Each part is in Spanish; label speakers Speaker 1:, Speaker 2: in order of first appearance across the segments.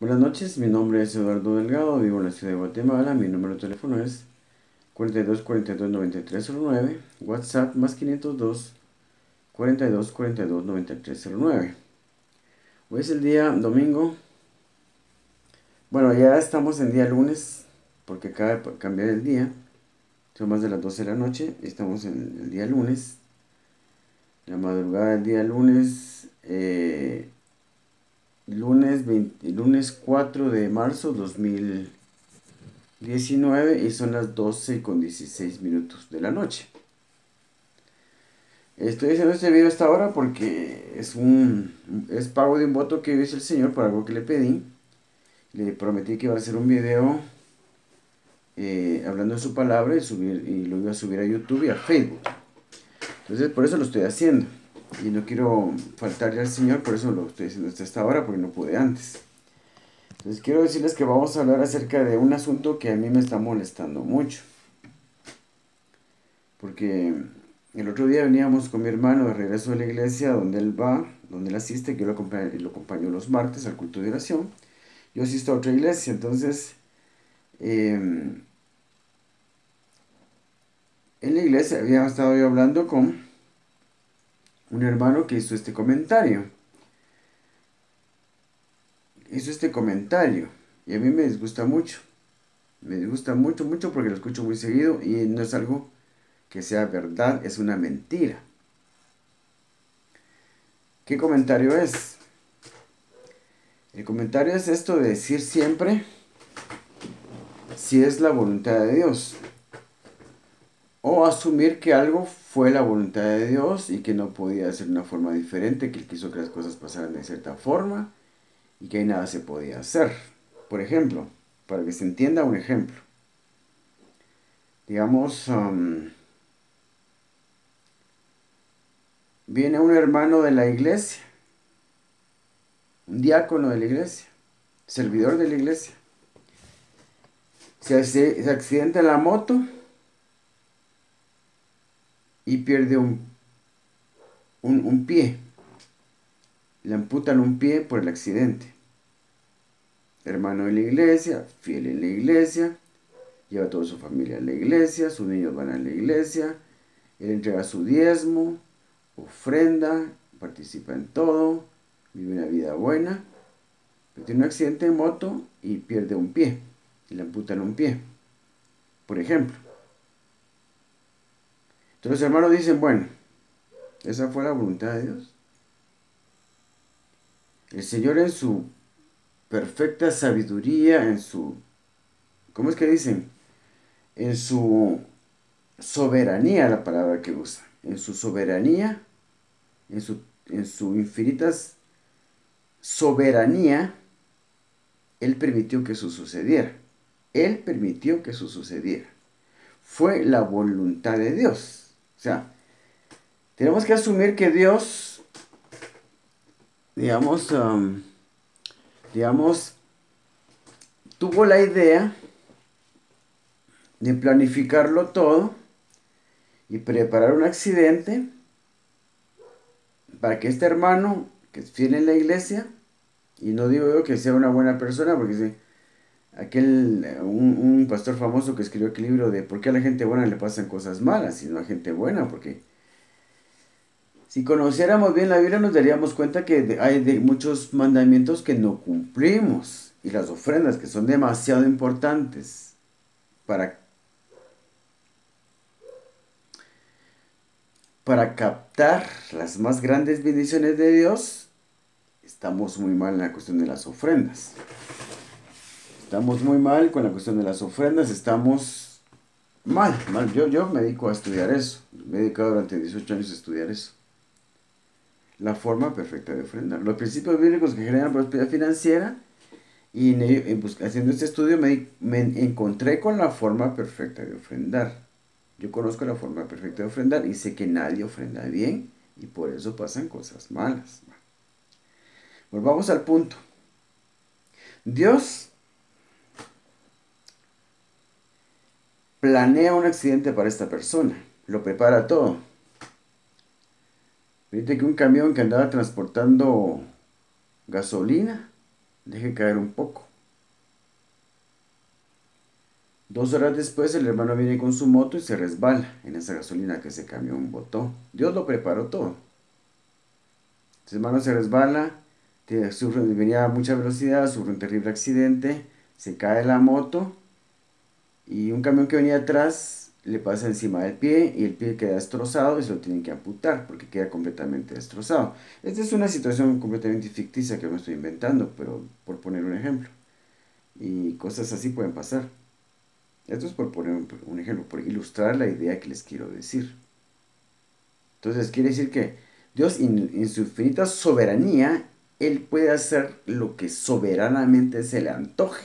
Speaker 1: Buenas noches, mi nombre es Eduardo Delgado, vivo en la ciudad de Guatemala, mi número de teléfono es 42 42 9309, WhatsApp más 502 42 42 9309. Hoy es el día domingo, bueno, ya estamos en día lunes porque acaba de cambiar el día, son más de las 12 de la noche, estamos en el día lunes, la madrugada del día lunes, lunes 4 de marzo 2019 y son las 12:16 de la noche. Estoy haciendo este video hasta ahora porque es pago de un voto que hizo el señor por algo que le pedí. Le prometí que iba a hacer un video hablando de su palabra y lo iba a subir a YouTube y a Facebook. Entonces por eso lo estoy haciendo. Y no quiero faltarle al señor, por eso lo estoy haciendo hasta ahora porque no pude antes. Entonces quiero decirles que vamos a hablar acerca de un asunto que a mí me está molestando mucho. Porque el otro día veníamos con mi hermano de regreso de la iglesia donde él va, donde él asiste, que yo lo acompaño los martes al culto de oración. Yo asisto a otra iglesia, entonces en la iglesia había estado yo hablando con un hermano que hizo este comentario. Y a mí me disgusta mucho. Me disgusta mucho, mucho porque lo escucho muy seguido y no es algo que sea verdad, es una mentira. ¿Qué comentario es? El comentario es esto de decir siempre si es la voluntad de Dios. O asumir que algo fue la voluntad de Dios y que no podía ser de una forma diferente, que Él quiso que las cosas pasaran de cierta forma y que ahí nada se podía hacer. Por ejemplo, para que se entienda un ejemplo. Digamos, viene un hermano de la iglesia, un diácono de la iglesia, servidor de la iglesia. Se accidenta en la moto y pierde un pie. Le amputan un pie por el accidente. Hermano de la iglesia, fiel en la iglesia, lleva a toda su familia a la iglesia, sus niños van a la iglesia, él entrega su diezmo, ofrenda, participa en todo, vive una vida buena, pero tiene un accidente de moto y pierde un pie, y le amputan un pie, por ejemplo. Entonces los hermanos dicen, bueno, esa fue la voluntad de Dios. El Señor en su perfecta sabiduría, ¿cómo es que dicen? En su soberanía, la palabra que usa, en su soberanía, en su infinita soberanía, Él permitió que eso sucediera. Él permitió que eso sucediera. Fue la voluntad de Dios. O sea, tenemos que asumir que Dios, digamos, tuvo la idea de planificarlo todo y preparar un accidente para que este hermano, que es fiel en la iglesia, y no digo yo que sea una buena persona, porque un pastor famoso que escribió aquel libro de por qué a la gente buena le pasan cosas malas y no a gente buena, porque si conociéramos bien la Biblia nos daríamos cuenta que hay muchos mandamientos que no cumplimos, y las ofrendas que son demasiado importantes para captar las más grandes bendiciones de Dios, estamos muy mal en la cuestión de las ofrendas. Estamos muy mal con la cuestión de las ofrendas, estamos mal. Yo me dedico a estudiar eso, me he dedicado durante 18 años a estudiar eso. La forma perfecta de ofrendar. Los principios bíblicos que generan prosperidad financiera, y haciendo este estudio me encontré con la forma perfecta de ofrendar. Yo conozco la forma perfecta de ofrendar y sé que nadie ofrenda bien y por eso pasan cosas malas. Volvamos al punto. Dios planea un accidente para esta persona, lo prepara todo. Fíjate que un camión que andaba transportando gasolina deje caer un poco. 2 horas después el hermano viene con su moto y se resbala en esa gasolina que ese camión botó. Dios lo preparó todo. Su hermano se resbala, venía a mucha velocidad, sufre un terrible accidente, se cae la moto y un camión que venía atrás le pasa encima del pie y el pie queda destrozado y se lo tienen que amputar porque queda completamente destrozado. Esta es una situación completamente ficticia que me estoy inventando, pero por poner un ejemplo. Y cosas así pueden pasar. Esto es por poner un ejemplo, por ilustrar la idea que les quiero decir. Entonces quiere decir que Dios en su infinita soberanía, Él puede hacer lo que soberanamente se le antoje.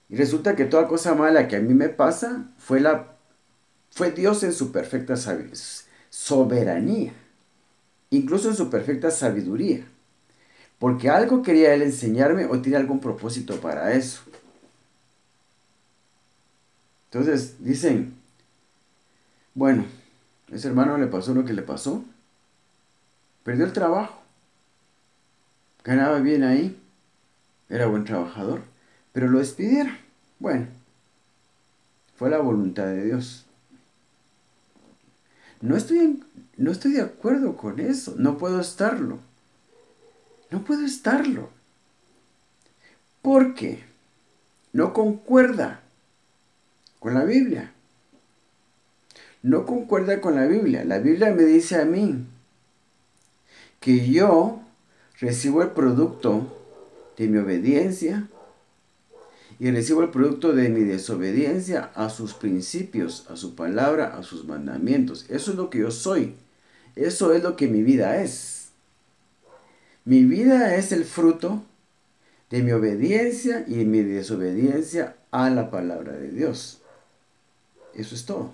Speaker 1: Y resulta que toda cosa mala que a mí me pasa fue Dios en su perfecta soberanía, incluso en su perfecta sabiduría, porque algo quería Él enseñarme o tiene algún propósito para eso. Entonces dicen, bueno, a ese hermano le pasó lo que le pasó, perdió el trabajo, ganaba bien ahí, era buen trabajador, pero lo despidieron. Bueno, fue la voluntad de Dios. No estoy de acuerdo con eso, no puedo estarlo. No puedo estarlo. Porque no concuerda con la Biblia. No concuerda con la Biblia. La Biblia me dice a mí que yo recibo el producto de mi obediencia y recibo el producto de mi desobediencia a sus principios, a su palabra, a sus mandamientos. Eso es lo que yo soy. Eso es lo que mi vida es. Mi vida es el fruto de mi obediencia y mi desobediencia a la palabra de Dios. Eso es todo.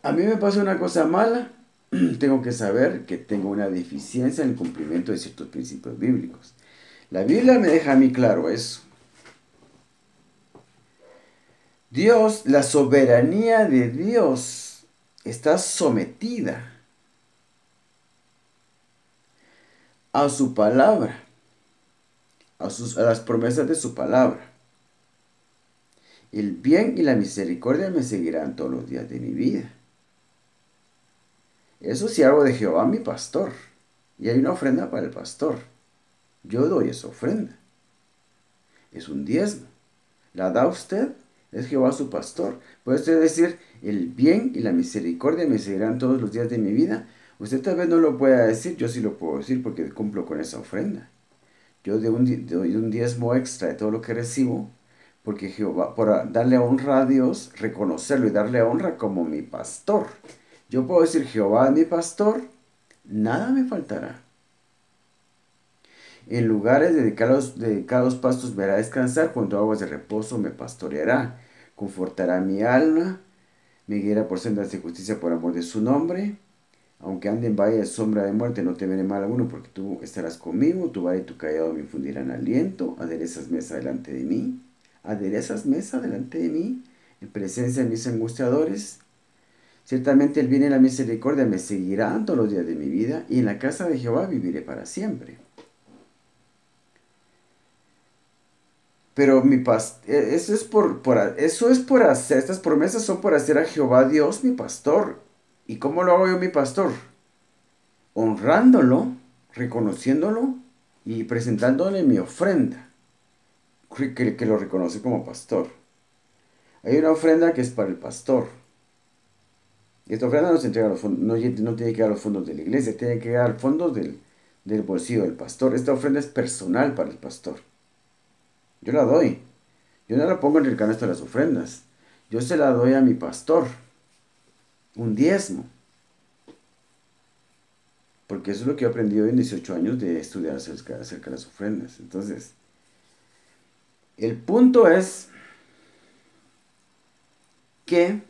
Speaker 1: A mí me pasa una cosa mala, tengo que saber que tengo una deficiencia en el cumplimiento de ciertos principios bíblicos. La Biblia me deja a mí claro eso. Dios, la soberanía de Dios está sometida a su palabra, a las promesas de su palabra. El bien y la misericordia me seguirán todos los días de mi vida. Eso sí hago de Jehová mi pastor. Y hay una ofrenda para el pastor. Yo doy esa ofrenda. Es un diezmo. ¿La da usted? Es Jehová su pastor. ¿Puede usted decir, el bien y la misericordia me seguirán todos los días de mi vida? Usted tal vez no lo pueda decir, yo sí lo puedo decir porque cumplo con esa ofrenda. Yo doy un diezmo extra de todo lo que recibo, porque Jehová, por darle honra a Dios, reconocerlo y darle honra como mi pastor. Yo puedo decir, Jehová es mi pastor, nada me faltará. En lugares dedicados pastos me hará descansar, junto a aguas de reposo me pastoreará. Confortará mi alma, me guiará por sendas de justicia por amor de su nombre. Aunque ande en valle de sombra de muerte, no temeré mal alguno, porque tú estarás conmigo, tu vara y tu callado me infundirán aliento. Aderezas mesa delante de mí, aderezas mesa delante de mí, en presencia de mis angustiadores. Ciertamente el bien y la misericordia me seguirán todos los días de mi vida, y en la casa de Jehová viviré para siempre. Pero eso es por hacer, estas promesas son por hacer a Jehová Dios mi pastor. ¿Y cómo lo hago yo mi pastor? Honrándolo, reconociéndolo y presentándole mi ofrenda, que lo reconoce como pastor. Hay una ofrenda que es para el pastor. Y esta ofrenda no se entrega a los fondos, no tiene que ir a los fondos de la iglesia, tiene que ir al fondo del bolsillo del pastor. Esta ofrenda es personal para el pastor. Yo la doy. Yo no la pongo en el canasto de las ofrendas. Yo se la doy a mi pastor. Un diezmo. Porque eso es lo que he aprendido en 18 años de estudiar acerca de las ofrendas. Entonces, el punto es que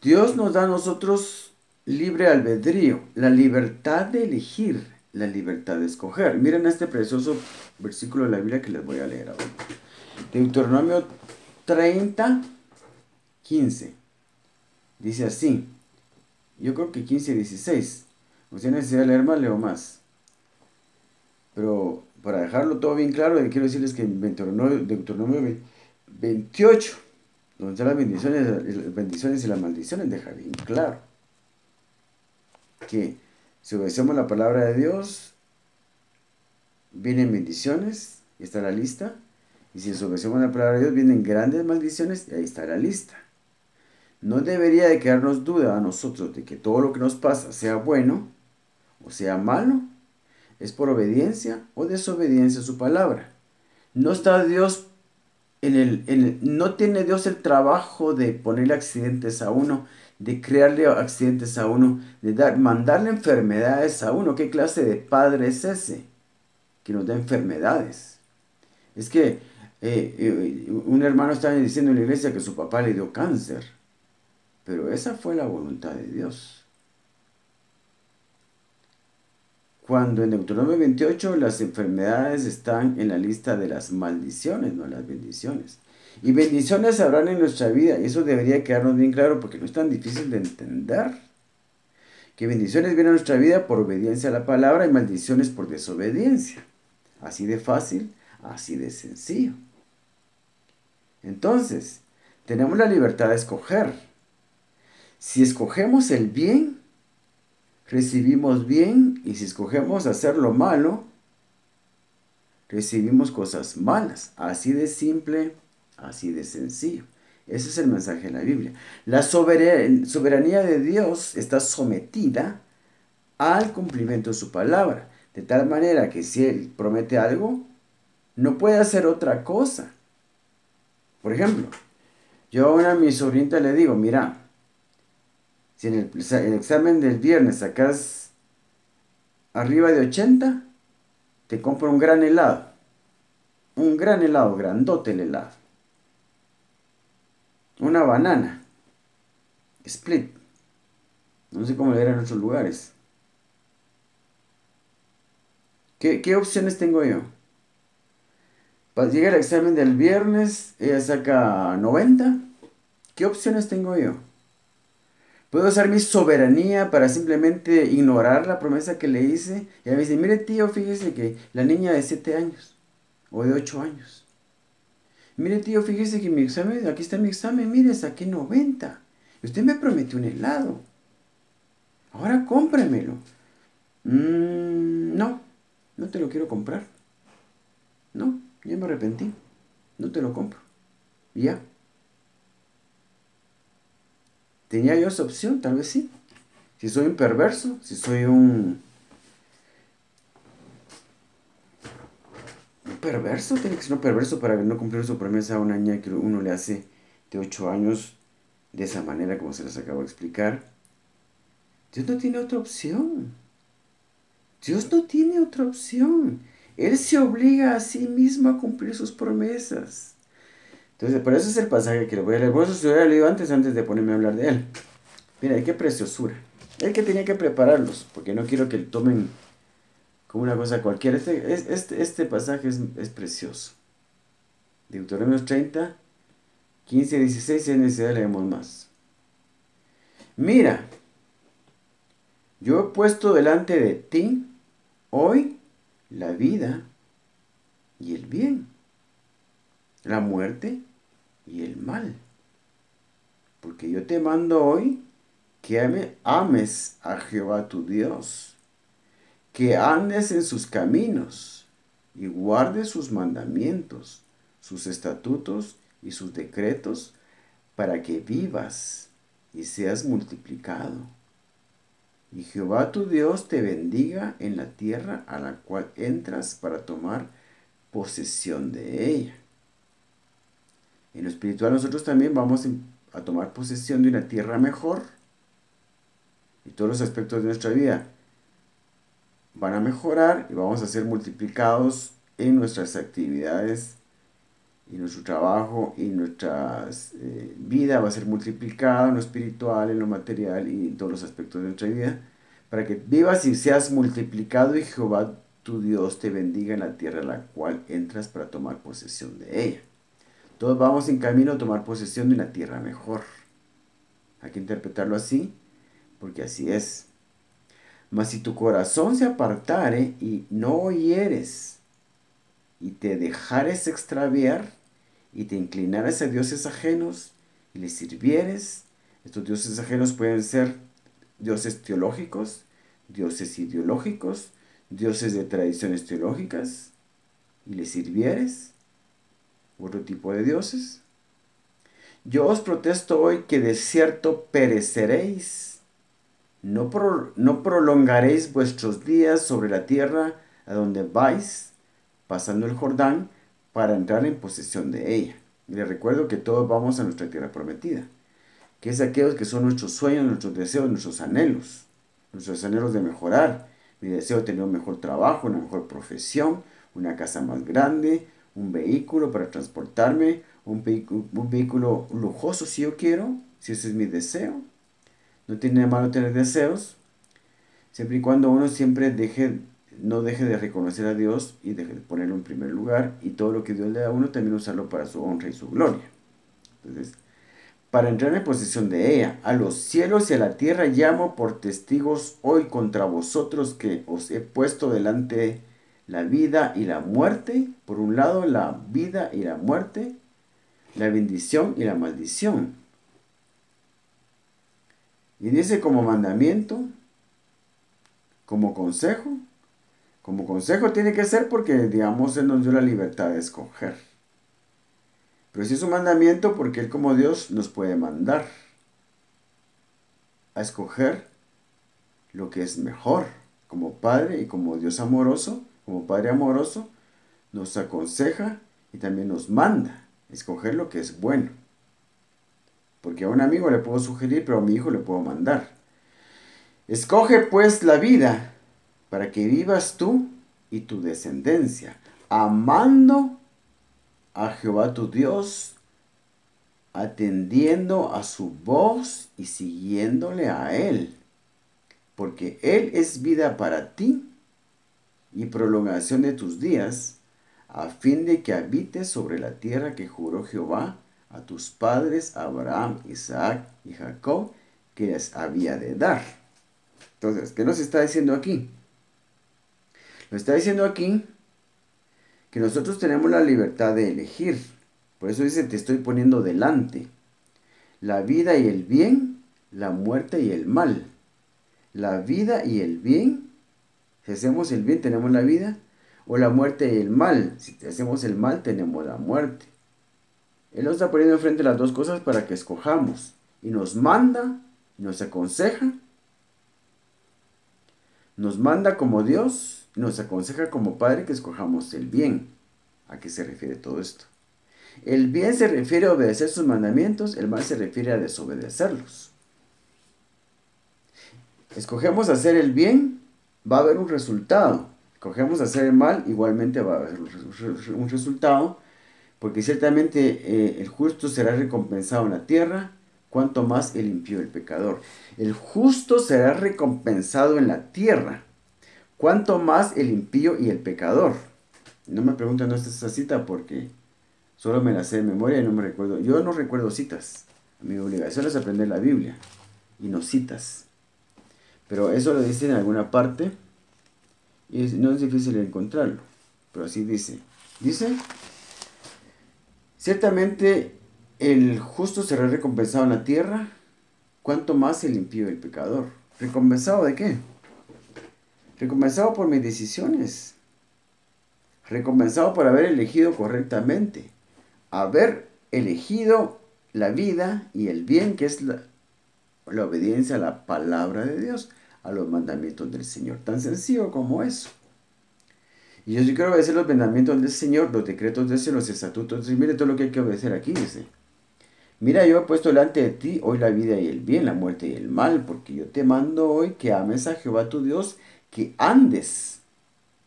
Speaker 1: Dios nos da a nosotros libre albedrío, la libertad de elegir, la libertad de escoger. Miren este precioso versículo de la Biblia que les voy a leer ahora. Deuteronomio 30, 15. Dice así: Yo creo que 15 y 16. O sea, necesidad de leer más, leo más. Pero para dejarlo todo bien claro, quiero decirles que en Deuteronomio 28, donde están las bendiciones y las maldiciones, deja bien claro que si obedecemos la palabra de Dios, vienen bendiciones, y está la lista. Y si desobedecemos la palabra de Dios, vienen grandes maldiciones, y ahí está la lista. No debería de quedarnos duda a nosotros de que todo lo que nos pasa, sea bueno o sea malo, es por obediencia o desobediencia a su palabra. No está Dios no tiene Dios el trabajo de ponerle accidentes a uno, de crearle accidentes a uno, de mandarle enfermedades a uno. ¿Qué clase de padre es ese que nos da enfermedades? Es que un hermano estaba diciendo en la iglesia que su papá le dio cáncer, pero esa fue la voluntad de Dios. Cuando en Deuteronomio 28 las enfermedades están en la lista de las maldiciones, no las bendiciones. Y bendiciones habrán en nuestra vida, y eso debería quedarnos bien claro porque no es tan difícil de entender. Que bendiciones vienen a nuestra vida por obediencia a la palabra y maldiciones por desobediencia. Así de fácil, así de sencillo. Entonces, tenemos la libertad de escoger. Si escogemos el bien, recibimos bien, y si escogemos hacer lo malo, recibimos cosas malas. Así de simple, así de sencillo. Ese es el mensaje de la Biblia. La soberanía de Dios está sometida al cumplimiento de su palabra. De tal manera que si Él promete algo, no puede hacer otra cosa. Por ejemplo, yo a mi sobrinita le digo, mira, si en el examen del viernes sacas arriba de 80, te compro un gran helado. Un gran helado, grandote el helado. Una banana. Split. No sé cómo le dirán en otros lugares. ¿Qué opciones tengo yo? Para llegar al examen del viernes, ella saca 90. ¿Qué opciones tengo yo? ¿Puedo usar mi soberanía para simplemente ignorar la promesa que le hice? Y ella me dice, mire tío, fíjese que la niña de 7 años o de 8 años. Mire tío, fíjese que mi examen, aquí está mi examen, mire, saqué 90. Y usted me prometió un helado. Ahora cómpremelo. No, no te lo quiero comprar. No, ya me arrepentí. No te lo compro. Y ya. ¿Tenía yo esa opción? Tal vez sí. Si soy un perverso, si soy un perverso, tiene que ser un perverso para no cumplir su promesa a una niña que uno le hace de 8 años de esa manera como se les acabo de explicar. Dios no tiene otra opción. Dios no tiene otra opción. Él se obliga a sí mismo a cumplir sus promesas. Entonces, por eso es el pasaje que le voy a leer. Por eso se lo había leído antes de ponerme a hablar de él. Mira, qué preciosura. El que tenía que prepararlos, porque no quiero que tomen como una cosa cualquiera. Este pasaje es precioso. Deuteronomio 30, 15 y 16, si es necesario leemos más. Mira, yo he puesto delante de ti hoy la vida y el bien, la muerte y el mal. Porque yo te mando hoy que ames a Jehová tu Dios, que andes en sus caminos y guardes sus mandamientos, sus estatutos y sus decretos, para que vivas y seas multiplicado. Y Jehová tu Dios te bendiga en la tierra a la cual entras para tomar posesión de ella. En lo espiritual nosotros también vamos a tomar posesión de una tierra mejor, y todos los aspectos de nuestra vida van a mejorar y vamos a ser multiplicados en nuestras actividades y nuestro trabajo y nuestra vida va a ser multiplicada en lo espiritual, en lo material y en todos los aspectos de nuestra vida, para que vivas y seas multiplicado y Jehová tu Dios te bendiga en la tierra a la cual entras para tomar posesión de ella. Todos vamos en camino a tomar posesión de una tierra mejor. Hay que interpretarlo así, porque así es. Mas si tu corazón se apartare y no oyeres, y te dejares extraviar, y te inclinares a dioses ajenos, y les sirvieres, estos dioses ajenos pueden ser dioses teológicos, dioses ideológicos, dioses de tradiciones teológicas, y les sirvieres, otro tipo de dioses. Yo os protesto hoy que de cierto pereceréis. No prolongaréis vuestros días sobre la tierra a donde vais, pasando el Jordán, para entrar en posesión de ella. Y les recuerdo que todos vamos a nuestra tierra prometida, que es aquellos que son nuestros sueños, nuestros deseos, nuestros anhelos de mejorar. Mi deseo de tener un mejor trabajo, una mejor profesión, una casa más grande, un vehículo para transportarme, un vehículo lujoso si yo quiero, si ese es mi deseo. No tiene nada malo tener deseos, siempre y cuando uno no deje de reconocer a Dios y deje de ponerlo en primer lugar, y todo lo que Dios le da a uno también usarlo para su honra y su gloria. Entonces, para entrar en posesión de ella, a los cielos y a la tierra llamo por testigos hoy contra vosotros que os he puesto delante la vida y la muerte, por un lado la vida y la muerte, la bendición y la maldición. Y dice como mandamiento, como consejo. Como consejo tiene que ser porque, digamos, Él nos dio la libertad de escoger. Pero si es un mandamiento, porque Él como Dios nos puede mandar a escoger lo que es mejor. Como Padre y como Dios amoroso, como Padre amoroso, nos aconseja y también nos manda a escoger lo que es bueno. Porque a un amigo le puedo sugerir, pero a mi hijo le puedo mandar. Escoge pues la vida para que vivas tú y tu descendencia, amando a Jehová tu Dios, atendiendo a su voz y siguiéndole a Él, porque Él es vida para ti y prolongación de tus días, a fin de que habites sobre la tierra que juró Jehová a tus padres, Abraham, Isaac y Jacob, que les había de dar. Entonces, ¿qué nos está diciendo aquí? Nos está diciendo aquí que nosotros tenemos la libertad de elegir. Por eso dice, te estoy poniendo delante la vida y el bien, la muerte y el mal. La vida y el bien, si hacemos el bien tenemos la vida, o la muerte y el mal, si hacemos el mal tenemos la muerte. Él nos está poniendo enfrente las dos cosas para que escojamos, y nos manda, nos aconseja, nos manda como Dios, y nos aconseja como Padre que escojamos el bien. ¿A qué se refiere todo esto? El bien se refiere a obedecer sus mandamientos, el mal se refiere a desobedecerlos. Escogemos hacer el bien, va a haber un resultado. Escogemos hacer el mal, igualmente va a haber un resultado, porque ciertamente el justo será recompensado en la tierra, cuanto más el impío el pecador. El justo será recompensado en la tierra, cuanto más el impío y el pecador. No me pregunten dónde está esa cita porque solo me la sé de memoria y no me recuerdo. Yo no recuerdo citas. Mi obligación es aprender la Biblia y no citas. Pero eso lo dice en alguna parte y no es difícil encontrarlo. Pero así dice. Dice, ciertamente el justo será recompensado en la tierra, cuanto más el impío y el pecador. ¿Recompensado de qué? Recompensado por mis decisiones. Recompensado por haber elegido correctamente. Haber elegido la vida y el bien, que es la obediencia a la palabra de Dios, a los mandamientos del Señor. Tan sencillo como eso. Y yo sí quiero obedecer los mandamientos del Señor, los decretos de ese, los estatutos. Y mire todo lo que hay que obedecer aquí, dice. Mira, yo he puesto delante de ti hoy la vida y el bien, la muerte y el mal, porque yo te mando hoy que ames a Jehová tu Dios, que andes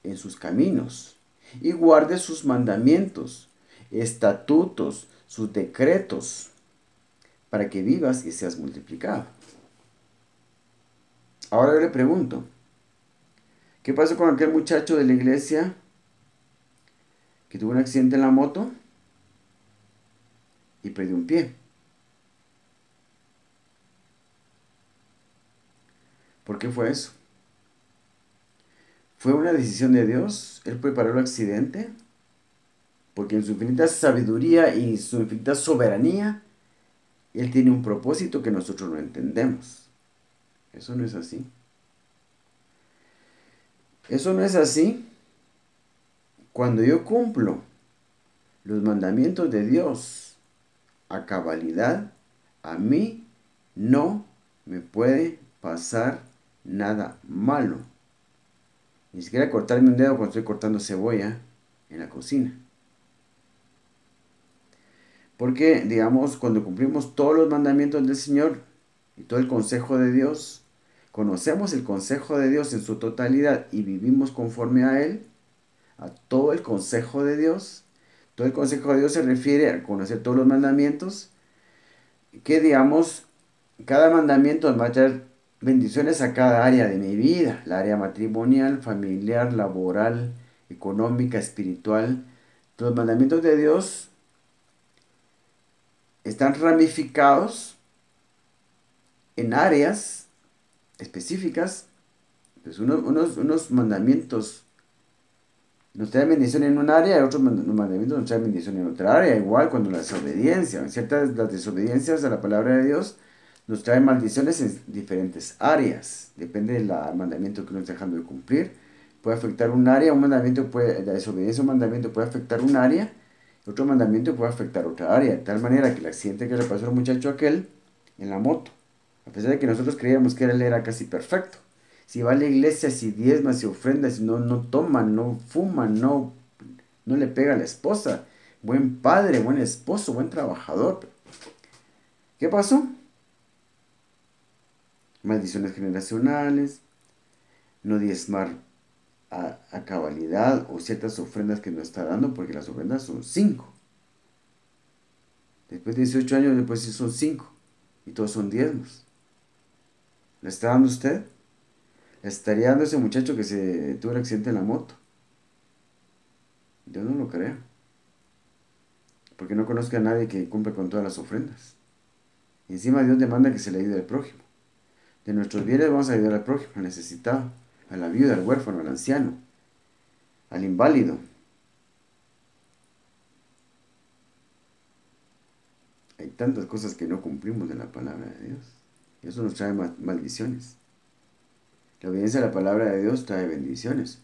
Speaker 1: en sus caminos y guardes sus mandamientos, estatutos, sus decretos, para que vivas y seas multiplicado. Ahora yo le pregunto, ¿qué pasó con aquel muchacho de la iglesia que tuvo un accidente en la moto y perdió un pie? ¿Por qué fue eso? ¿Fue una decisión de Dios? ¿Él preparó el accidente? Porque en su infinita sabiduría y su infinita soberanía, Él tiene un propósito que nosotros no entendemos. Eso no es así. Eso no es así. Cuando yo cumplo los mandamientos de Dios a cabalidad, a mí no me puede pasar nada malo. Ni siquiera cortarme un dedo cuando estoy cortando cebolla en la cocina. Porque, digamos, cuando cumplimos todos los mandamientos del Señor y todo el consejo de Dios, conocemos el consejo de Dios en su totalidad y vivimos conforme a Él, a todo el consejo de Dios. Todo el consejo de Dios se refiere a conocer todos los mandamientos, que digamos, cada mandamiento va a traer bendiciones a cada área de mi vida, la área matrimonial, familiar, laboral, económica, espiritual. Los mandamientos de Dios están ramificados en áreas específicas. Pues unos mandamientos nos traen bendición en un área y otros mandamientos nos traen bendición en otra área. Igual cuando la desobediencia, las desobediencias a la palabra de Dios nos traen maldiciones en diferentes áreas. Depende del mandamiento que uno está dejando de cumplir. Puede afectar un área, la desobediencia a un mandamiento puede afectar un área, otro mandamiento puede afectar otra área. De tal manera que el accidente que le pasó al muchacho aquel en la moto, a pesar de que nosotros creíamos que él era casi perfecto, si va a la iglesia, si diezma, si ofrenda, si no toma, no fuma, no le pega a la esposa, buen padre, buen esposo, buen trabajador. ¿Qué pasó? Maldiciones generacionales, no diezmar a cabalidad o ciertas ofrendas que no está dando, porque las ofrendas son 5. Después de 18 años, después sí son 5. Y todos son diezmos. ¿Le está dando usted? ¿Le estaría dando ese muchacho que se tuvo el accidente en la moto? Yo no lo creo. Porque no conozco a nadie que cumpla con todas las ofrendas. Y encima Dios demanda que se le ayude al prójimo. De nuestros bienes vamos a ayudar al prójimo, al necesitado, a la viuda, al huérfano, al anciano, al inválido. Hay tantas cosas que no cumplimos de la palabra de Dios. Y eso nos trae maldiciones. La obediencia a la palabra de Dios trae bendiciones.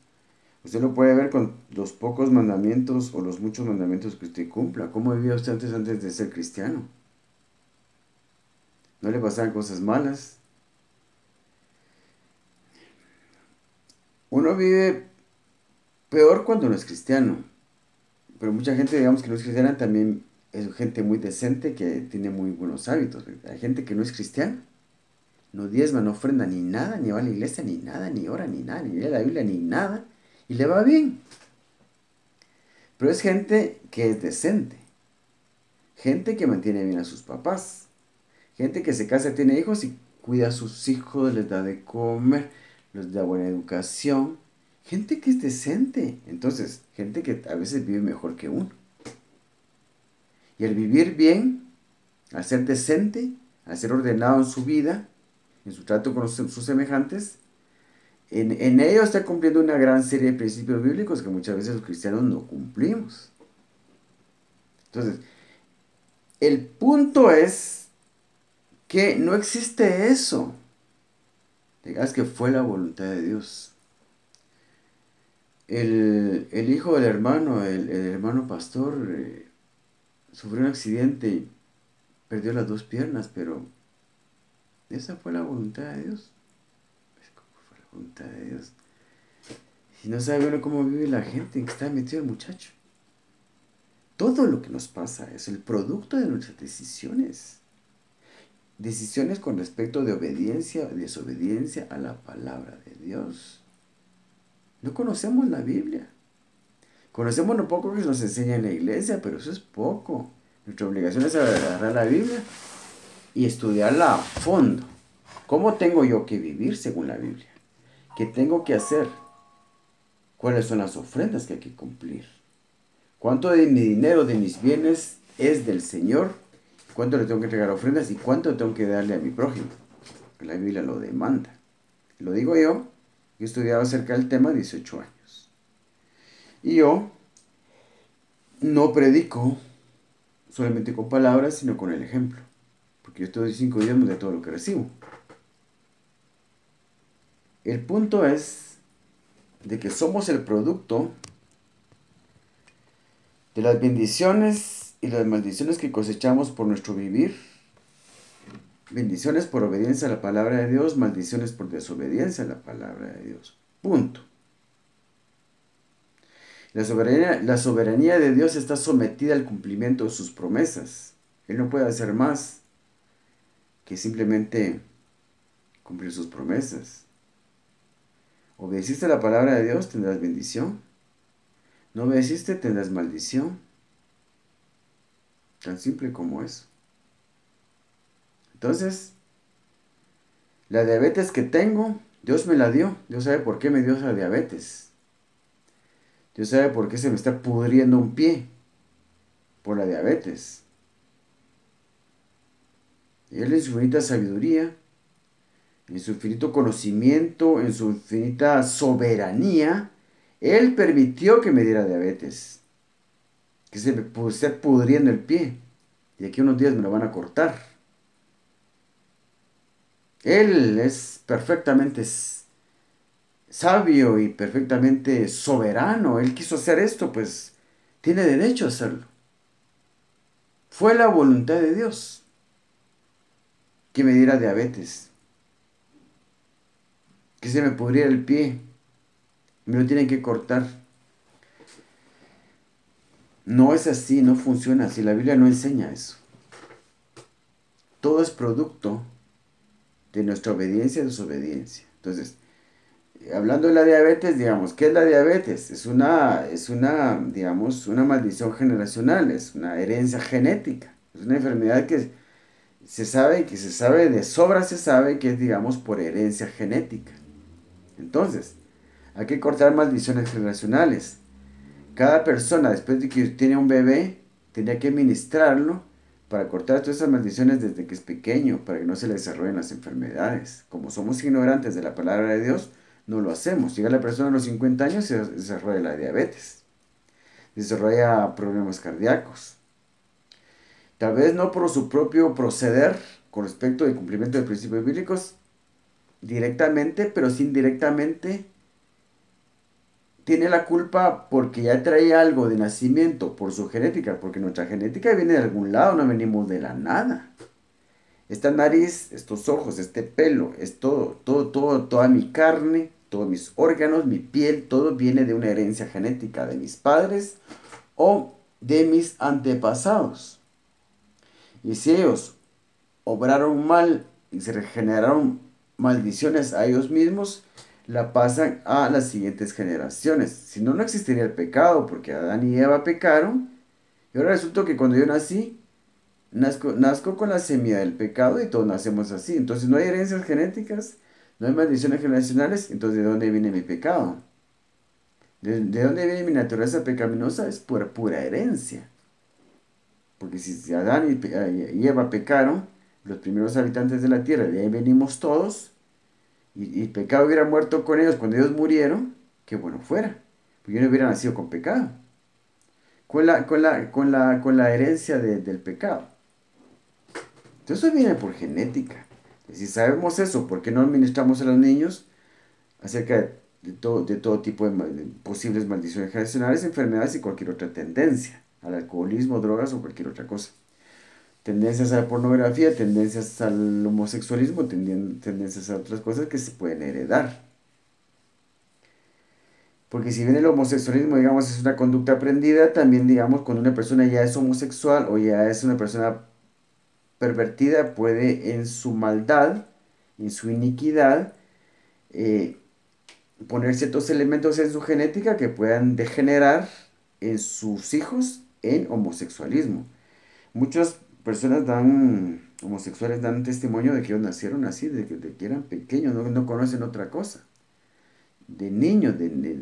Speaker 1: Usted lo puede ver con los pocos mandamientos o los muchos mandamientos que usted cumpla. ¿Cómo vivía usted antes de ser cristiano? ¿No le pasaban cosas malas? Uno vive peor cuando no es cristiano. Pero mucha gente, digamos, que no es cristiana también es gente muy decente que tiene muy buenos hábitos. Hay gente que no es cristiana. No diezma, no ofrenda ni nada, ni va a la iglesia, ni nada, ni ora, ni nada, ni lee la Biblia, ni nada. Y le va bien. Pero es gente que es decente. Gente que mantiene bien a sus papás. Gente que se casa, tiene hijos y cuida a sus hijos, les da de comer, les da buena educación. Gente que es decente. Entonces, gente que a veces vive mejor que uno. Y el vivir bien, al ser decente, al ser ordenado en su vida, en su trato con sus semejantes, en ello está cumpliendo una gran serie de principios bíblicos que muchas veces los cristianos no cumplimos. Entonces, el punto es que no existe eso. Digas que fue la voluntad de Dios. El hijo del hermano, el hermano pastor, sufrió un accidente y perdió las 2 piernas, pero esa fue la voluntad de Dios. ¿Cómo fue la voluntad de Dios? Si no sabe uno cómo vive la gente en que está metido el muchacho. Todo lo que nos pasa es el producto de nuestras decisiones. Decisiones con respecto de obediencia o desobediencia a la palabra de Dios. No conocemos la Biblia. Conocemos lo poco que nos enseña en la iglesia, pero eso es poco. Nuestra obligación es agarrar la Biblia y estudiarla a fondo. ¿Cómo tengo yo que vivir según la Biblia? ¿Qué tengo que hacer? ¿Cuáles son las ofrendas que hay que cumplir? ¿Cuánto de mi dinero, de mis bienes es del Señor? ¿Cuánto le tengo que entregar ofrendas? ¿Y cuánto tengo que darle a mi prójimo? La Biblia lo demanda. Lo digo yo, he estudiado acerca del tema 18 años. Y yo no predico solamente con palabras, sino con el ejemplo. Porque yo estoy 5 diezmos de todo lo que recibo. El punto es de que somos el producto de las bendiciones y las maldiciones que cosechamos por nuestro vivir. Bendiciones por obediencia a la palabra de Dios, maldiciones por desobediencia a la palabra de Dios. Punto. La soberanía de Dios está sometida al cumplimiento de sus promesas. Él no puede hacer más que simplemente cumplir sus promesas. Obedeciste a la palabra de Dios, tendrás bendición. No obedeciste, tendrás maldición. Tan simple como eso. Entonces, la diabetes que tengo, Dios me la dio. Dios sabe por qué me dio esa diabetes. Dios sabe por qué se me está pudriendo un pie. Por la diabetes. Y Él en su infinita sabiduría, en su infinito conocimiento, en su infinita soberanía, Él permitió que me diera diabetes. Que se me esté pudriendo el pie. Y aquí unos días me lo van a cortar. Él es perfectamente sabio y perfectamente soberano. Él quiso hacer esto, pues tiene derecho a hacerlo. Fue la voluntad de Dios que me diera diabetes, que se me pudriera el pie, me lo tienen que cortar. No es así, no funciona así, la Biblia no enseña eso. Todo es producto de nuestra obediencia y desobediencia. Entonces, hablando de la diabetes, digamos, ¿qué es la diabetes? Digamos, una maldición generacional, es una herencia genética, es una enfermedad que se sabe de sobra, se sabe que es, digamos, por herencia genética. Entonces, hay que cortar maldiciones generacionales. Cada persona, después de que tiene un bebé, tenía que ministrarlo para cortar todas esas maldiciones desde que es pequeño, para que no se le desarrollen las enfermedades. Como somos ignorantes de la palabra de Dios, no lo hacemos. Llega la persona a los 50 años y se desarrolla la diabetes, desarrolla problemas cardíacos. Tal vez no por su propio proceder con respecto al cumplimiento de principios bíblicos directamente, pero sí indirectamente tiene la culpa porque ya trae algo de nacimiento por su genética, porque nuestra genética viene de algún lado, no venimos de la nada. Esta nariz, estos ojos, este pelo, es toda mi carne, todos mis órganos, mi piel, todo viene de una herencia genética de mis padres o de mis antepasados. Y si ellos obraron mal y se generaron maldiciones a ellos mismos, la pasan a las siguientes generaciones. Si no, no existiría el pecado, porque Adán y Eva pecaron. Y ahora resulta que cuando yo nací, nazco con la semilla del pecado y todos nacemos así. Entonces no hay herencias genéticas, no hay maldiciones generacionales. Entonces, ¿de dónde viene mi pecado? ¿De dónde viene mi naturaleza pecaminosa? Es por pura herencia. Porque si Adán y Eva pecaron, los primeros habitantes de la tierra, de ahí venimos todos, y el pecado hubiera muerto con ellos cuando ellos murieron, qué bueno fuera. Porque yo no hubiera nacido con pecado. Con la herencia del pecado. Entonces eso viene por genética. Si sabemos eso, ¿por qué no administramos a los niños acerca de todo tipo de posibles maldiciones generacionales, enfermedades y cualquier otra tendencia? Al alcoholismo, drogas o cualquier otra cosa. Tendencias a la pornografía, tendencias al homosexualismo, tendencias a otras cosas que se pueden heredar. Porque si bien el homosexualismo, digamos, es una conducta aprendida, también, digamos, cuando una persona ya es homosexual o ya es una persona pervertida, puede en su maldad, en su iniquidad, eh, poner ciertos elementos en su genética que puedan degenerar en sus hijos en homosexualismo. Muchas personas homosexuales dan testimonio de que ellos nacieron así, de que eran pequeños, no conocen otra cosa. De niños,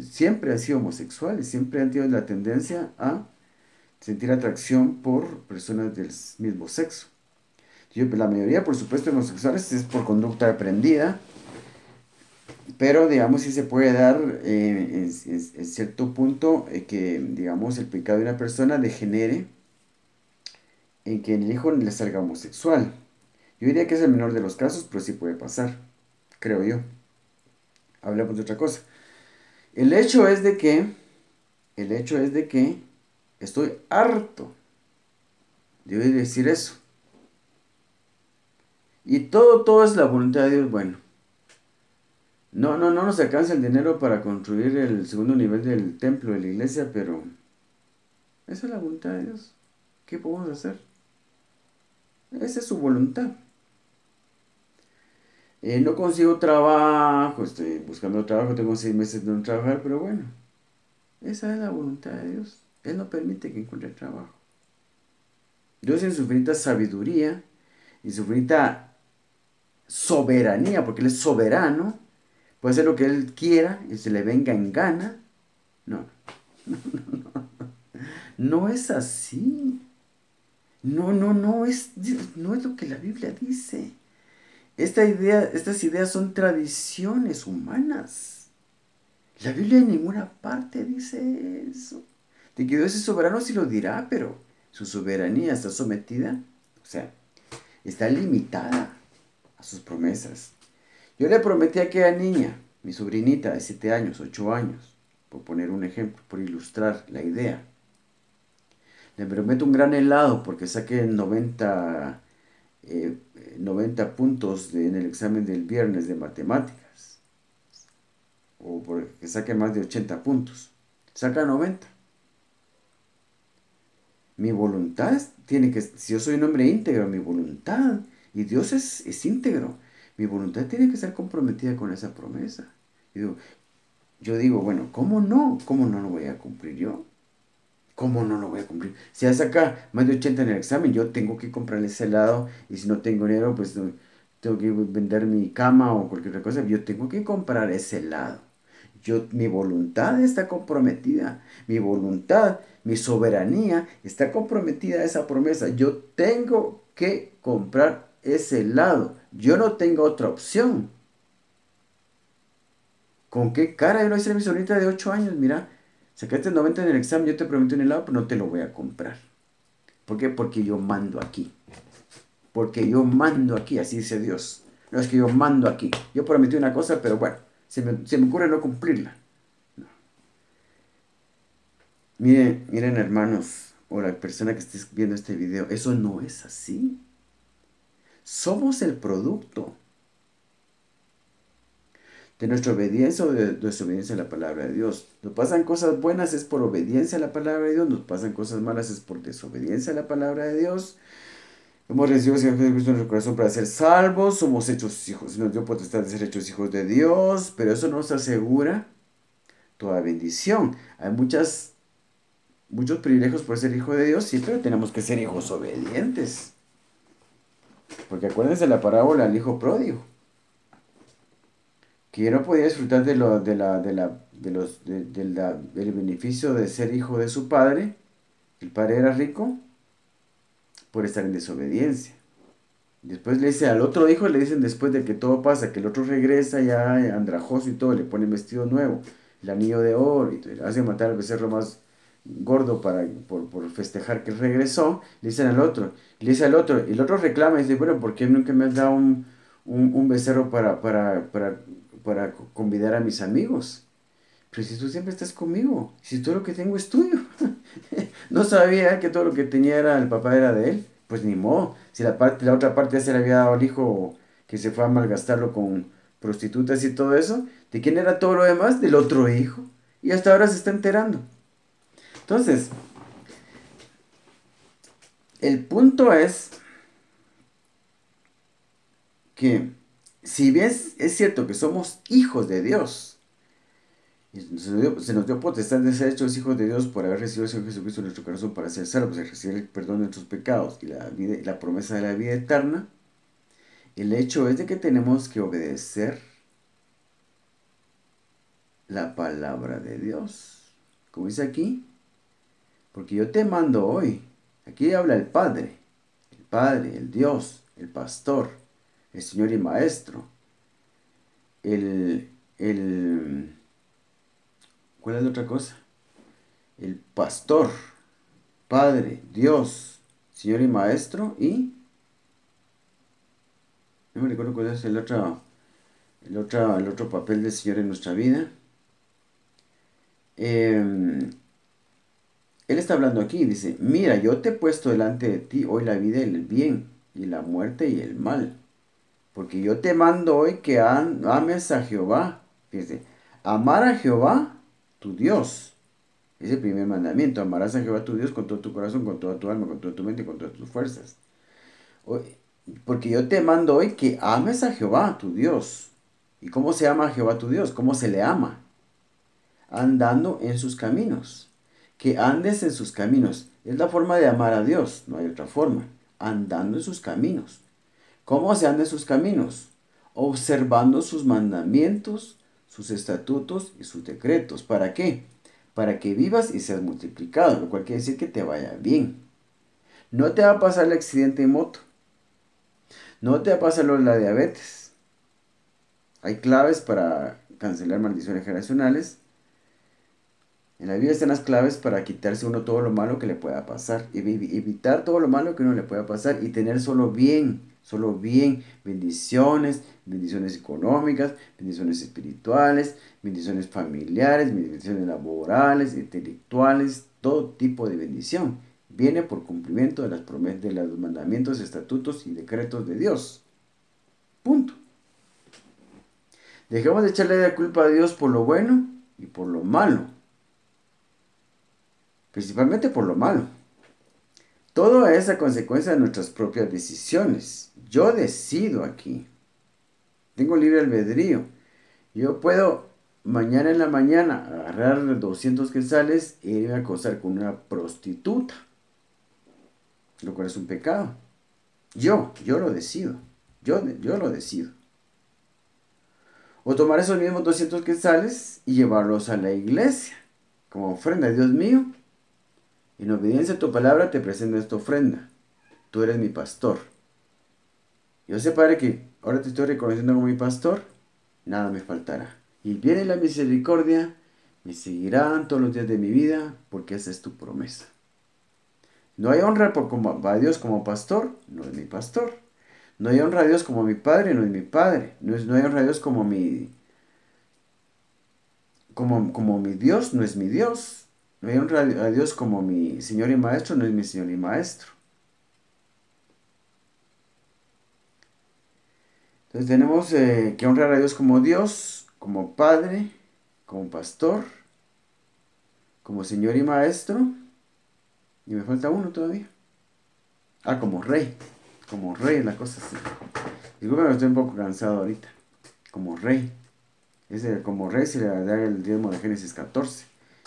Speaker 1: siempre han sido homosexuales, siempre han tenido la tendencia a sentir atracción por personas del mismo sexo. La mayoría, por supuesto, de homosexuales es por conducta aprendida, Pero, digamos, sí se puede dar en cierto punto que, digamos, el pecado de una persona degenere en que el hijo le salga homosexual. Yo diría que es el menor de los casos, pero sí puede pasar, creo yo. Hablamos de otra cosa. El hecho es de que, el hecho es de que estoy harto de oír decir eso. Y todo es la voluntad de Dios. Bueno, no nos alcanza el dinero para construir el segundo nivel del templo de la iglesia, pero esa es la voluntad de Dios. ¿Qué podemos hacer? Esa es su voluntad. No consigo trabajo, estoy buscando trabajo, tengo 6 meses de no trabajar, pero bueno, esa es la voluntad de Dios. Él no permite que encuentre trabajo. Dios en su infinita sabiduría y su infinita soberanía, porque Él es soberano, puede hacer lo que Él quiera y se le venga en gana. No, no es así. No es lo que la Biblia dice. Estas ideas son tradiciones humanas. La Biblia en ninguna parte dice eso. De que Dios es soberano sí lo dirá, pero su soberanía está sometida, o sea, está limitada a sus promesas. Yo le prometí a aquella niña, mi sobrinita de 7 años, 8 años, por poner un ejemplo, por ilustrar la idea. Le prometo un gran helado porque saqué 90 puntos en el examen del viernes de matemáticas. O porque saque más de 80 puntos. Saca 90. Mi voluntad tiene que, si yo soy un hombre íntegro, mi voluntad, y Dios es íntegro, mi voluntad tiene que estar comprometida con esa promesa. Yo digo, bueno, ¿cómo no? ¿Cómo no lo voy a cumplir yo? ¿Cómo no lo voy a cumplir? Si ya saca más de 80 en el examen, yo tengo que comprarle ese helado, y si no tengo dinero, pues tengo que vender mi cama o cualquier otra cosa, yo tengo que comprar ese helado. Mi voluntad está comprometida, mi voluntad, mi soberanía está comprometida a esa promesa. Yo tengo que comprar ese helado. Yo no tengo otra opción. ¿Con qué cara yo le voy a decir a mi sobrinita de 8 años? Mira, sacaste 90 en el examen, yo te prometí un helado, pero no te lo voy a comprar. ¿Por qué? Porque yo mando aquí. Porque yo mando aquí, así dice Dios. No es que yo mando aquí. Yo prometí una cosa, pero bueno, se me ocurre no cumplirla. Miren hermanos, o la persona que esté viendo este video, eso no es así. Somos el producto de nuestra obediencia o de desobediencia a la palabra de Dios. Nos pasan cosas buenas es por obediencia a la palabra de Dios, nos pasan cosas malas es por desobediencia a la palabra de Dios. Hemos recibido al Señor Jesucristo en nuestro corazón para ser salvos, somos hechos hijos, nos dio potestad de ser hechos hijos de Dios, pero eso no nos asegura toda bendición. Hay muchos privilegios por ser hijo de Dios, sí, pero tenemos que ser hijos obedientes. Porque acuérdense la parábola del hijo pródigo, que yo no podía disfrutar del beneficio de ser hijo de su padre. El padre era rico por estar en desobediencia. Después le dice al otro hijo, le dicen después de que todo pasa, que el otro regresa ya andrajoso y todo, le ponen vestido nuevo, el anillo de oro, y le hacen matar al becerro más gordo por festejar que él regresó. Le dicen al otro, le dice al otro, y el otro reclama y dice, bueno, ¿por qué nunca me has dado un becerro para convidar a mis amigos? Pero si tú siempre estás conmigo, si todo lo que tengo es tuyo. No sabía que todo lo que tenía era el papá era de él. Pues ni modo. Si la otra parte ya se le había dado al hijo que se fue a malgastarlo con prostitutas y todo eso, ¿de quién era todo lo demás? Del otro hijo. Y hasta ahora se está enterando. Entonces, el punto es que si bien es cierto que somos hijos de Dios, y se nos dio potestad de ser hechos hijos de Dios por haber recibido al Señor Jesucristo en nuestro corazón para ser salvos y recibir el perdón de nuestros pecados y la promesa de la vida eterna. El hecho es de que tenemos que obedecer la palabra de Dios. Como dice aquí, porque yo te mando hoy. Aquí habla el Padre, el Dios, el Pastor, el Señor y Maestro, el el... ¿Cuál es la otra cosa? El pastor, Padre, Dios, Señor y Maestro y... No me recuerdo cuál es el otro papel del Señor en nuestra vida. Él está hablando aquí, dice, mira, yo te he puesto delante de ti hoy la vida y el bien, y la muerte y el mal. Porque yo te mando hoy que ames a Jehová. Fíjese, amar a Jehová, tu Dios. Es el primer mandamiento. Amarás a Jehová tu Dios con todo tu corazón, con toda tu alma, con toda tu mente, con todas tus fuerzas. Porque yo te mando hoy que ames a Jehová tu Dios. ¿Y cómo se ama a Jehová tu Dios? ¿Cómo se le ama? Andando en sus caminos. Que andes en sus caminos. Es la forma de amar a Dios. No hay otra forma. Andando en sus caminos. ¿Cómo se anda en sus caminos? Observando sus mandamientos, sus estatutos y sus decretos. ¿Para qué? Para que vivas y seas multiplicado, lo cual quiere decir que te vaya bien. No te va a pasar el accidente de moto. No te va a pasar lo de la diabetes. Hay claves para cancelar maldiciones generacionales. En la Biblia están las claves para quitarse uno todo lo malo que le pueda pasar. Y evitar todo lo malo que uno le pueda pasar y tener solo bien, bendiciones, bendiciones económicas, bendiciones espirituales, bendiciones familiares, bendiciones laborales, intelectuales, todo tipo de bendición. Viene por cumplimiento de las promesas, de los mandamientos, estatutos y decretos de Dios. Punto. Dejemos de echarle la culpa a Dios por lo bueno y por lo malo. Principalmente por lo malo. Todo es a consecuencia de nuestras propias decisiones. Yo decido aquí. Tengo libre albedrío. Yo puedo mañana en la mañana agarrar 200 quetzales e irme a acostar con una prostituta. Lo cual es un pecado. Yo lo decido. Yo lo decido. O tomar esos mismos 200 quetzales y llevarlos a la iglesia como ofrenda. Dios mío, en obediencia a tu palabra te presento esta ofrenda. Tú eres mi pastor. Yo sé, Padre, que ahora te estoy reconociendo como mi pastor. Nada me faltará. Y el bien y la misericordia me seguirán todos los días de mi vida, porque esa es tu promesa. No hay honra a Dios como pastor, no es mi pastor. No hay honra a Dios como mi padre, no es mi padre. No hay honra a Dios como mi Dios, no es mi Dios. No hay honra a Dios como mi Señor y Maestro, no es mi Señor y Maestro. Entonces tenemos que honrar a Dios como Dios, como Padre, como Pastor, como Señor y Maestro. Y me falta uno todavía. Ah, como Rey. Como Rey es la cosa así. Disculpen, estoy un poco cansado ahorita. Como Rey. Como Rey se le da el diezmo de Génesis 14.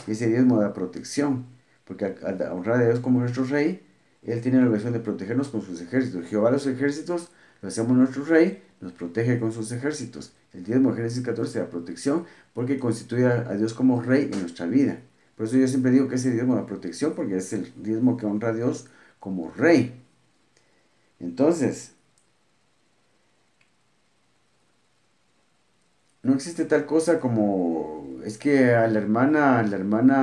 Speaker 1: Y ese diezmo da protección. Porque al honrar a Dios como nuestro Rey, Él tiene la obligación de protegernos con sus ejércitos. Jehová los ejércitos, lo hacemos nuestro Rey, nos protege con sus ejércitos. El diezmo de Génesis 14 da protección porque constituye a Dios como Rey en nuestra vida. Por eso yo siempre digo que ese diezmo da protección porque es el diezmo que honra a Dios como Rey. Entonces, no existe tal cosa como es que a la hermana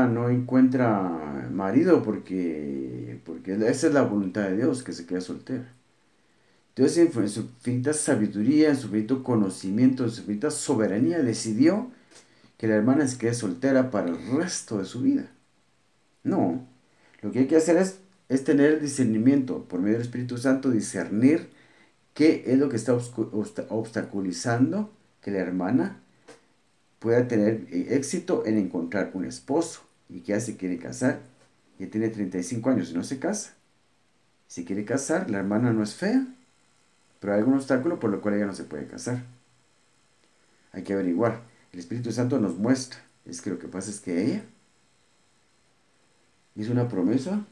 Speaker 1: no encuentra marido porque esa es la voluntad de Dios, que se quede soltera. Dios en su infinita sabiduría, en su infinito conocimiento, en su infinita soberanía decidió que la hermana se quede soltera para el resto de su vida. No, lo que hay que hacer es tener el discernimiento por medio del Espíritu Santo, discernir qué es lo que está obstaculizando que la hermana pueda tener éxito en encontrar un esposo y que ya se quiere casar. Ya tiene 35 años y no se casa. Si quiere casar, la hermana no es fea, pero hay algún obstáculo por lo cual ella no se puede casar. Hay que averiguar. El Espíritu Santo nos muestra. Es que lo que pasa es que ella hizo una promesa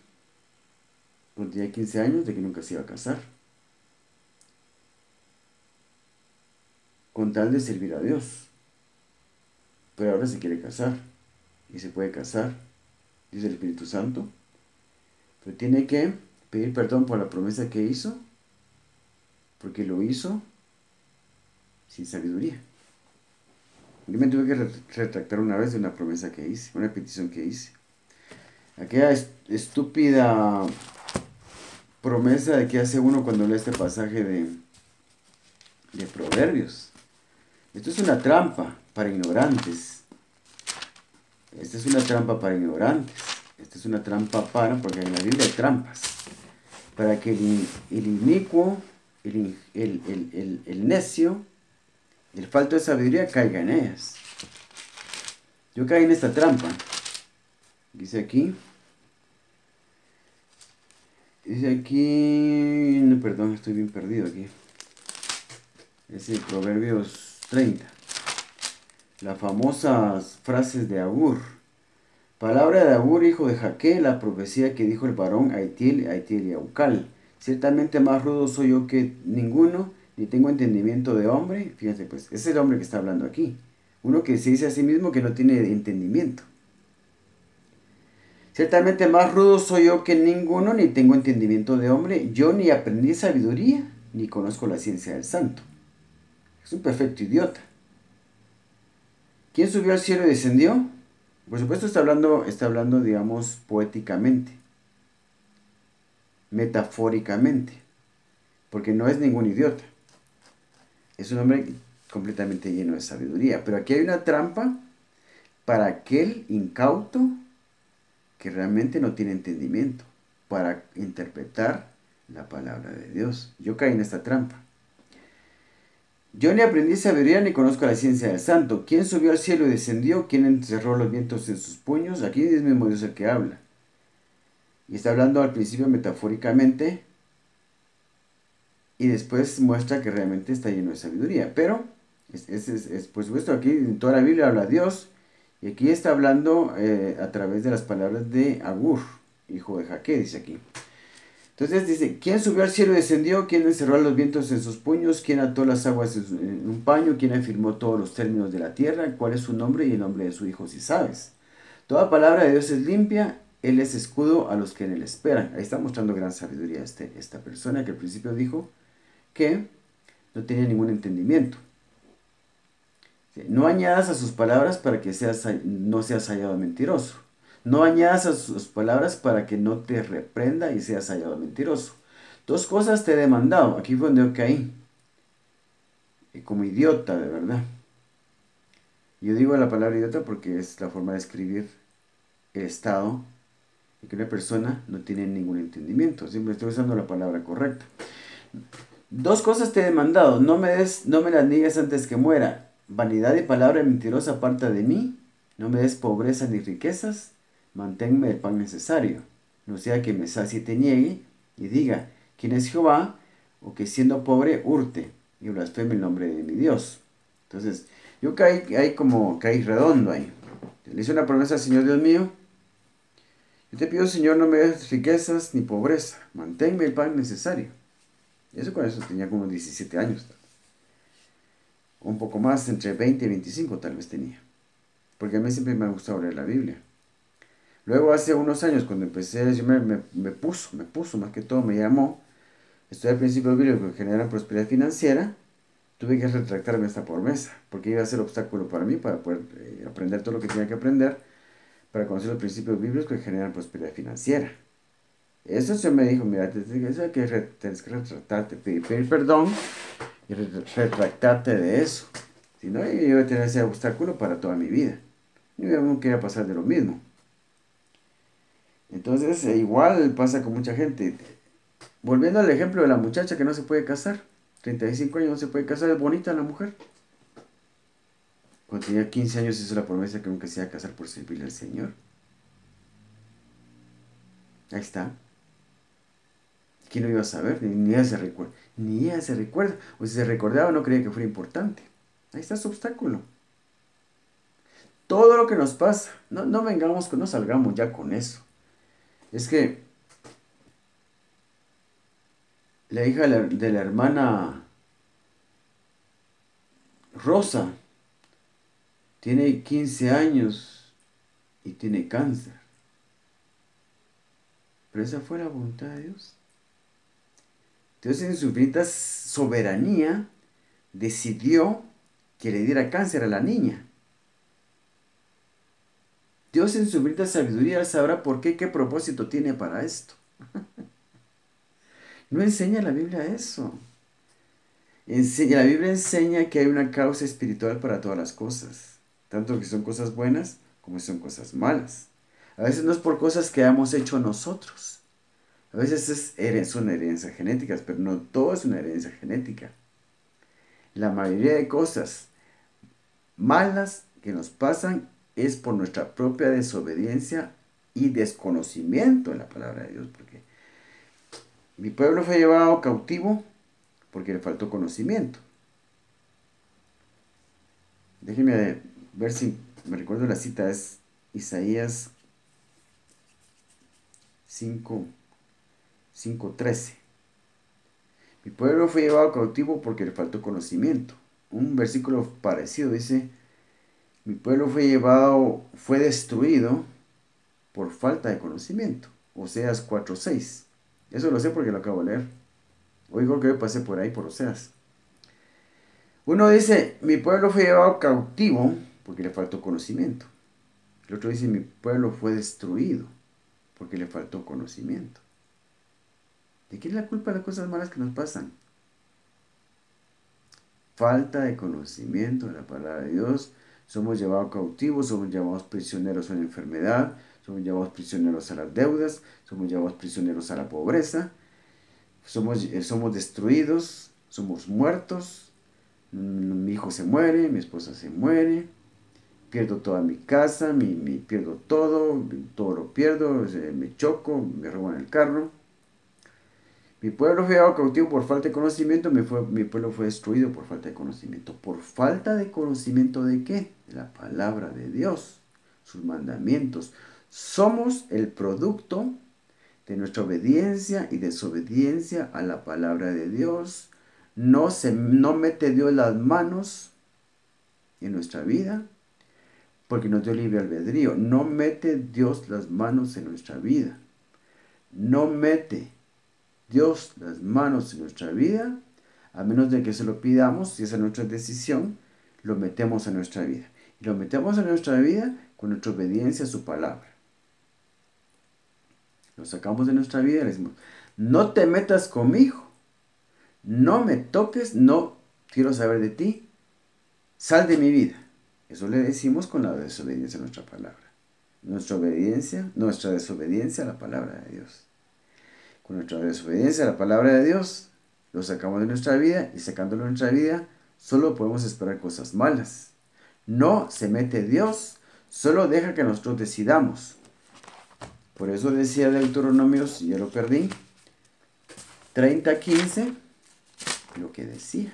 Speaker 1: cuando tenía 15 años de que nunca se iba a casar, con tal de servir a Dios. Pero ahora se quiere casar y se puede casar, dice el Espíritu Santo. Pero tiene que pedir perdón por la promesa que hizo, porque lo hizo sin sabiduría. Yo me tuve que retractar una vez de una promesa que hice, una petición que hice. Aquella estúpida promesa de que hace uno cuando lee este pasaje de Proverbios. Esto es una trampa para ignorantes. Esta es una trampa para ignorantes. Esta es una trampa porque en la Biblia hay trampas. Para que el inicuo, el necio, el falto de sabiduría caiga en ellas. Yo caí en esta trampa. Dice aquí, no, perdón, estoy bien perdido aquí. Es el Proverbios 30. Las famosas frases de Agur. Palabra de Agur, hijo de Jaque, la profecía que dijo el varón Aitiel y Aucal. Ciertamente más rudo soy yo que ninguno, ni tengo entendimiento de hombre. Fíjense pues, ese es el hombre que está hablando aquí. Uno que se dice a sí mismo que no tiene entendimiento. Ciertamente más rudo soy yo que ninguno, ni tengo entendimiento de hombre. Yo ni aprendí sabiduría, ni conozco la ciencia del santo. Es un perfecto idiota. ¿Quién subió al cielo y descendió? Por supuesto está hablando, digamos, poéticamente, metafóricamente, porque no es ningún idiota. Es un hombre completamente lleno de sabiduría. Pero aquí hay una trampa para aquel incauto que realmente no tiene entendimiento para interpretar la palabra de Dios. Yo caí en esta trampa. Yo ni aprendí sabiduría ni conozco la ciencia del santo. ¿Quién subió al cielo y descendió? ¿Quién encerró los vientos en sus puños? Aquí es mismo Dios el que habla. Y está hablando al principio metafóricamente y después muestra que realmente está lleno de sabiduría. Pero, por supuesto, aquí en toda la Biblia habla Dios y aquí está hablando a través de las palabras de Agur, hijo de Jaque, dice aquí. Entonces dice, ¿quién subió al cielo y descendió? ¿Quién encerró los vientos en sus puños? ¿Quién ató las aguas en un paño? ¿Quién afirmó todos los términos de la tierra? ¿Cuál es su nombre y el nombre de su hijo, si sabes? Toda palabra de Dios es limpia, Él es escudo a los que en Él esperan. Ahí está mostrando gran sabiduría esta persona que al principio dijo que no tenía ningún entendimiento. No añadas a sus palabras para que no seas hallado mentiroso. No añadas a sus palabras para que no te reprenda y seas hallado mentiroso. Dos cosas te he demandado. Aquí fue donde yo caí. Como idiota, de verdad. Yo digo la palabra idiota porque es la forma de escribir el estado de que una persona no tiene ningún entendimiento. Siempre estoy usando la palabra correcta. Dos cosas te he demandado. No me las niegues antes que muera. Vanidad y palabra mentirosa aparta de mí. No me des pobreza ni riquezas. Manténme el pan necesario, no sea que me sacie y te niegue, y diga, ¿quién es Jehová? O que siendo pobre hurte, y blasfeme el nombre de mi Dios. Entonces, yo caí redondo ahí. Le hice una promesa al Señor Dios mío. Yo te pido, Señor, no me des riquezas ni pobreza, manténme el pan necesario. Eso con eso tenía como 17 años. Un poco más, entre 20 y 25 tal vez tenía. Porque a mí siempre me ha gustado leer la Biblia. Luego hace unos años cuando empecé, me puso, más que todo me llamó, estudiar principios bíblicos que generan prosperidad financiera, tuve que retractarme esta promesa, porque iba a ser obstáculo para mí, para poder aprender todo lo que tenía que aprender, para conocer los principios bíblicos que generan prosperidad financiera. Eso se me dijo, mira, tienes que retractarte, pedir perdón y retractarte de eso. Si no, yo iba a tener ese obstáculo para toda mi vida. Yo no quería pasar de lo mismo. Entonces, igual pasa con mucha gente. Volviendo al ejemplo de la muchacha que no se puede casar. 35 años no se puede casar, es bonita la mujer. Cuando tenía 15 años hizo la promesa que nunca se iba a casar por servirle al Señor. Ahí está. ¿Quién lo iba a saber? Ni ella se recuerda. Ni ella se recuerda. O si se recordaba no creía que fuera importante. Ahí está su obstáculo. Todo lo que nos pasa, no salgamos ya con eso. Es que la hija de la hermana Rosa tiene 15 años y tiene cáncer. Pero esa fue la voluntad de Dios. Dios en su infinita soberanía decidió que le diera cáncer a la niña. Dios en su infinita sabiduría sabrá por qué, qué propósito tiene para esto. No enseña la Biblia eso. La Biblia enseña que hay una causa espiritual para todas las cosas, tanto que son cosas buenas como son cosas malas. A veces no es por cosas que hemos hecho nosotros. A veces son herencias genéticas, pero no todo es una herencia genética. La mayoría de cosas malas que nos pasan es por nuestra propia desobediencia y desconocimiento de la palabra de Dios. Porque mi pueblo fue llevado cautivo porque le faltó conocimiento. Déjenme ver si me recuerdo la cita, es Isaías 5:13. Mi pueblo fue llevado cautivo porque le faltó conocimiento. Un versículo parecido dice, mi pueblo fue destruido por falta de conocimiento. Oseas 4:6. Eso lo sé porque lo acabo de leer. Hoy creo que yo pasé por ahí por Oseas. Uno dice, mi pueblo fue llevado cautivo porque le faltó conocimiento. El otro dice, mi pueblo fue destruido porque le faltó conocimiento. ¿De quién es la culpa de las cosas malas que nos pasan? Falta de conocimiento de la palabra de Dios. Somos llevados cautivos, somos llevados prisioneros a una enfermedad, somos llevados prisioneros a las deudas, somos llevados prisioneros a la pobreza, somos destruidos, somos muertos, mi hijo se muere, mi esposa se muere, pierdo toda mi casa, pierdo todo lo pierdo, me choco, me roban el carro. Mi pueblo fue llevado cautivo por falta de conocimiento, mi pueblo fue destruido por falta de conocimiento. ¿Por falta de conocimiento de qué? De la palabra de Dios, sus mandamientos. Somos el producto de nuestra obediencia y desobediencia a la palabra de Dios. No mete Dios las manos en nuestra vida porque nos dio libre albedrío. No mete Dios las manos en nuestra vida. No mete Dios las manos en nuestra vida, a menos de que se lo pidamos, si esa es nuestra decisión, lo metemos en nuestra vida. Y lo metemos en nuestra vida con nuestra obediencia a su palabra. Lo sacamos de nuestra vida y le decimos, no te metas conmigo, no me toques, no quiero saber de ti, sal de mi vida. Eso le decimos con la desobediencia a nuestra palabra. Nuestra desobediencia a la palabra de Dios. Con nuestra desobediencia a la palabra de Dios, lo sacamos de nuestra vida y sacándolo de nuestra vida, solo podemos esperar cosas malas. No se mete Dios, solo deja que nosotros decidamos. Por eso decía Deuteronomio, si ya lo perdí, 30:15, lo que decía.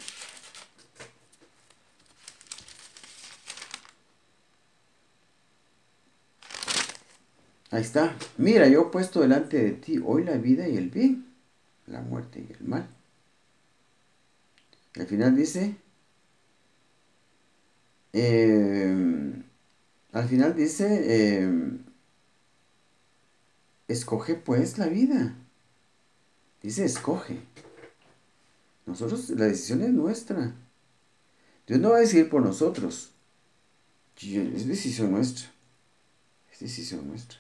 Speaker 1: Ahí está. Mira, yo he puesto delante de ti hoy la vida y el bien, la muerte y el mal. Y al final dice, escoge pues la vida. Dice, escoge. Nosotros, la decisión es nuestra. Dios no va a decidir por nosotros. Es decisión nuestra. Es decisión nuestra.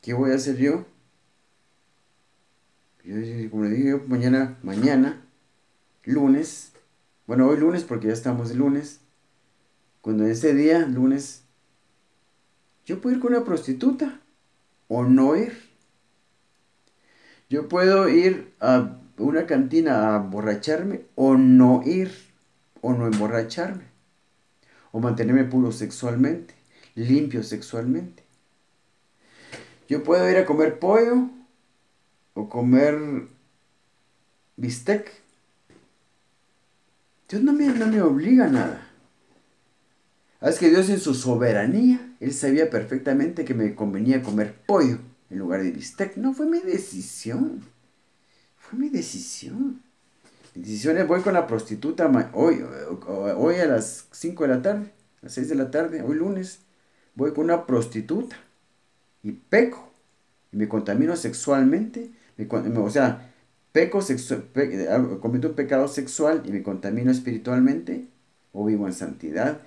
Speaker 1: ¿Qué voy a hacer yo? Como le dije yo, mañana, lunes. Bueno, hoy lunes porque ya estamos de lunes. Cuando ese día, lunes, yo puedo ir con una prostituta o no ir. Yo puedo ir a una cantina a emborracharme o no ir, o no emborracharme, o mantenerme puro sexualmente, limpio sexualmente. Yo puedo ir a comer pollo o comer bistec. Dios no me obliga a nada. Es que Dios en su soberanía, Él sabía perfectamente que me convenía comer pollo en lugar de bistec. No, fue mi decisión. Fue mi decisión. Mi decisión es voy con la prostituta hoy a las 5 de la tarde, a las 6 de la tarde, hoy lunes. Voy con una prostituta y peco. Y me contamino sexualmente. Cometo un pecado sexual y me contamino espiritualmente. O vivo en santidad.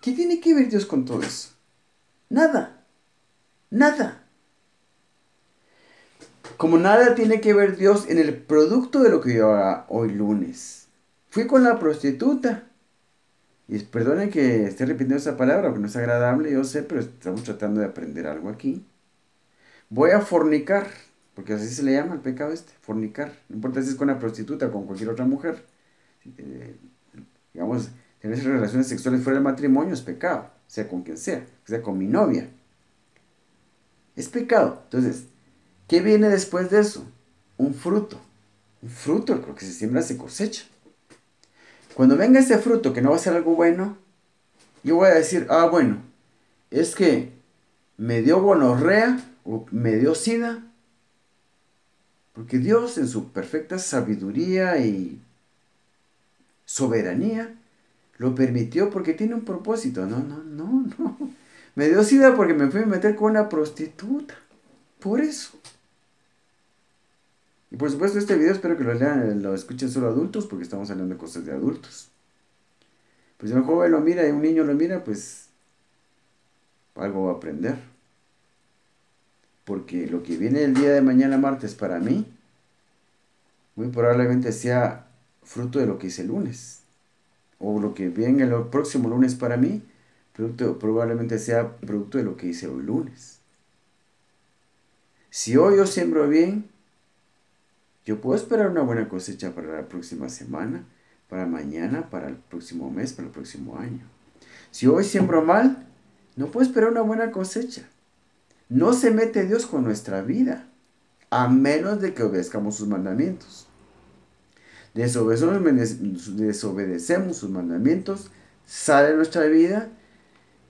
Speaker 1: ¿Qué tiene que ver Dios con todo eso? Nada, nada. Como nada tiene que ver Dios en el producto de lo que yo haga hoy lunes. Fui con la prostituta. Y perdonen que esté repitiendo esa palabra, porque no es agradable, yo sé, pero estamos tratando de aprender algo aquí. Voy a fornicar, porque así se le llama el pecado este, fornicar. No importa si es con una prostituta o con cualquier otra mujer. Eh, digamos, tener relaciones sexuales fuera del matrimonio es pecado, sea con quien sea con mi novia. Es pecado. Entonces, ¿qué viene después de eso? Un fruto. Un fruto, creo que se siembra, se cosecha. Cuando venga ese fruto que no va a ser algo bueno, yo voy a decir, bueno, es que me dio gonorrea o me dio sida, porque Dios en su perfecta sabiduría y soberanía lo permitió porque tiene un propósito. No, no, no, no. Me dio sida porque me fui a meter con una prostituta. Por eso. Y por supuesto este video espero que lo lean, lo escuchen solo adultos, porque estamos hablando de cosas de adultos. Pues si un joven lo mira y un niño lo mira, pues algo va a aprender. Porque lo que viene el día de mañana martes para mí, muy probablemente sea fruto de lo que hice el lunes. O lo que viene el próximo lunes para mí, probablemente sea producto de lo que hice hoy lunes. Si hoy yo siembro bien, yo puedo esperar una buena cosecha para la próxima semana, para mañana, para el próximo mes, para el próximo año. Si hoy siembro mal, no puedo esperar una buena cosecha. No se mete Dios con nuestra vida, a menos de que obedezcamos sus mandamientos. Desobedecemos sus mandamientos, sale nuestra vida,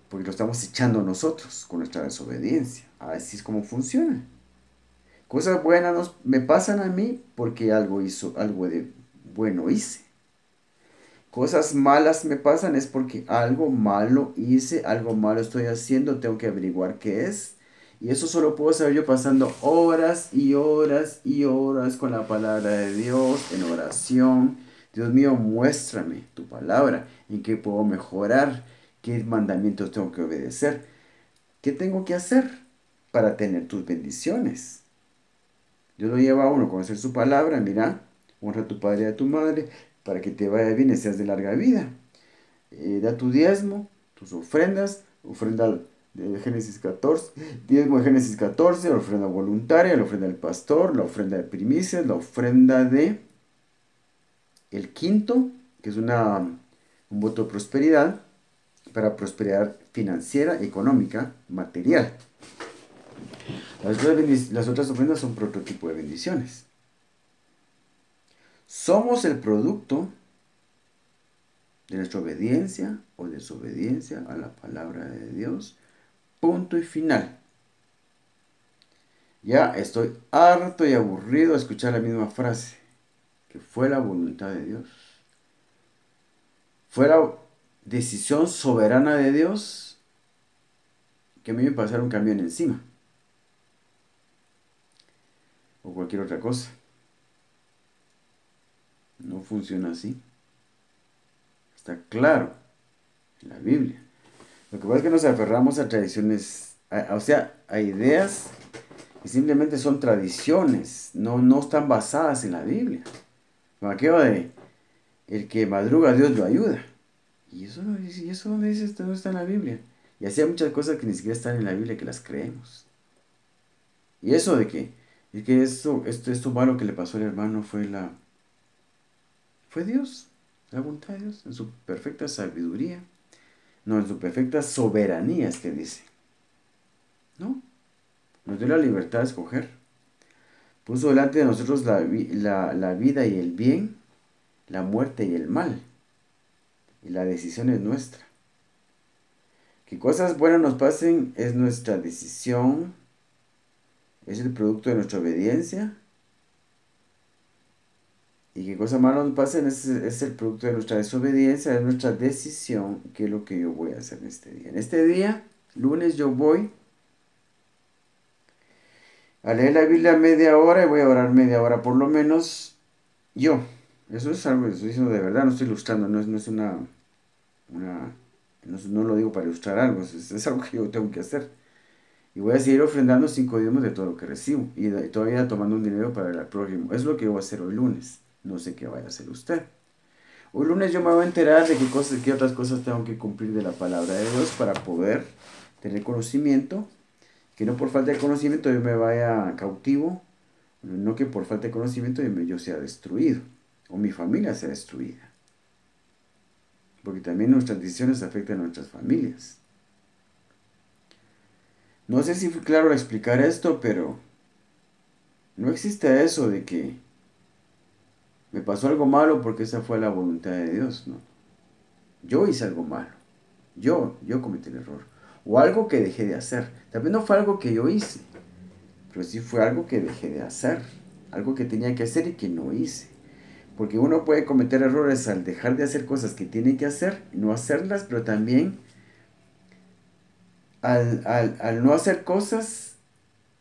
Speaker 1: porque lo estamos echando nosotros con nuestra desobediencia. Así es como funciona. Cosas buenas me pasan a mí porque algo de bueno hice. Cosas malas me pasan es porque algo malo hice, algo malo estoy haciendo, tengo que averiguar qué es. Y eso solo puedo saber yo pasando horas y horas y horas con la palabra de Dios, en oración. Dios mío, muéstrame tu palabra, en qué puedo mejorar, qué mandamientos tengo que obedecer, qué tengo que hacer para tener tus bendiciones. Dios lo lleva a uno a conocer su palabra, mira, honra a tu padre y a tu madre, para que te vaya bien y seas de larga vida. Da tu diezmo, tus ofrendas, ofrenda de Génesis 14, diezmo de Génesis 14, la ofrenda voluntaria, la ofrenda del pastor, la ofrenda de primicias, la ofrenda de el quinto, que es un voto de prosperidad, para prosperidad financiera, económica, material. Las otras ofrendas son prototipo de bendiciones. Somos el producto de nuestra obediencia o desobediencia a la palabra de Dios. Punto y final. Ya estoy harto y aburrido de escuchar la misma frase, que fue la voluntad de Dios. Fue la decisión soberana de Dios que a mí me pasara un camión encima. O cualquier otra cosa. No funciona así. Está claro en la Biblia. Lo que pasa es que nos aferramos a tradiciones, a ideas que simplemente son tradiciones, no están basadas en la Biblia. Como aquello de el que madruga Dios lo ayuda. ¿Y eso no dice, dónde dice esto? No está en la Biblia. Y así hay muchas cosas que ni siquiera están en la Biblia que las creemos. Y eso de que, esto malo que le pasó al hermano fue Dios, la voluntad de Dios, en su perfecta sabiduría. No, en su perfecta soberanía es que dice. ¿No? Nos dio la libertad de escoger. Puso delante de nosotros la vida y el bien, la muerte y el mal. Y la decisión es nuestra. Que cosas buenas nos pasen es nuestra decisión, es el producto de nuestra obediencia. Y que cosas malas nos pasen es el producto de nuestra desobediencia, es nuestra decisión, que es lo que yo voy a hacer en este día. En este día, lunes, yo voy a leer la Biblia media hora y voy a orar media hora, por lo menos yo. Eso es algo que estoy diciendo de verdad, no estoy ilustrando, no es una No, no lo digo para ilustrar algo, es algo que yo tengo que hacer. Y voy a seguir ofrendando 5 diezmos de todo lo que recibo. Y todavía tomando un dinero para el prójimo. Es lo que yo voy a hacer hoy lunes. No sé qué vaya a hacer usted. Hoy lunes yo me voy a enterar de qué otras cosas tengo que cumplir de la palabra de Dios para poder tener conocimiento. Que no por falta de conocimiento yo me vaya cautivo. No que por falta de conocimiento yo sea destruido. O mi familia sea destruida. Porque también nuestras decisiones afectan a nuestras familias. No sé si fue claro al explicar esto, pero no existe eso de que me pasó algo malo porque esa fue la voluntad de Dios, ¿no? Yo hice algo malo. Yo cometí el error. O algo que dejé de hacer. También no fue algo que yo hice, pero sí fue algo que dejé de hacer. Algo que tenía que hacer y que no hice. Porque uno puede cometer errores al dejar de hacer cosas que tiene que hacer, no hacerlas, pero también al no hacer cosas,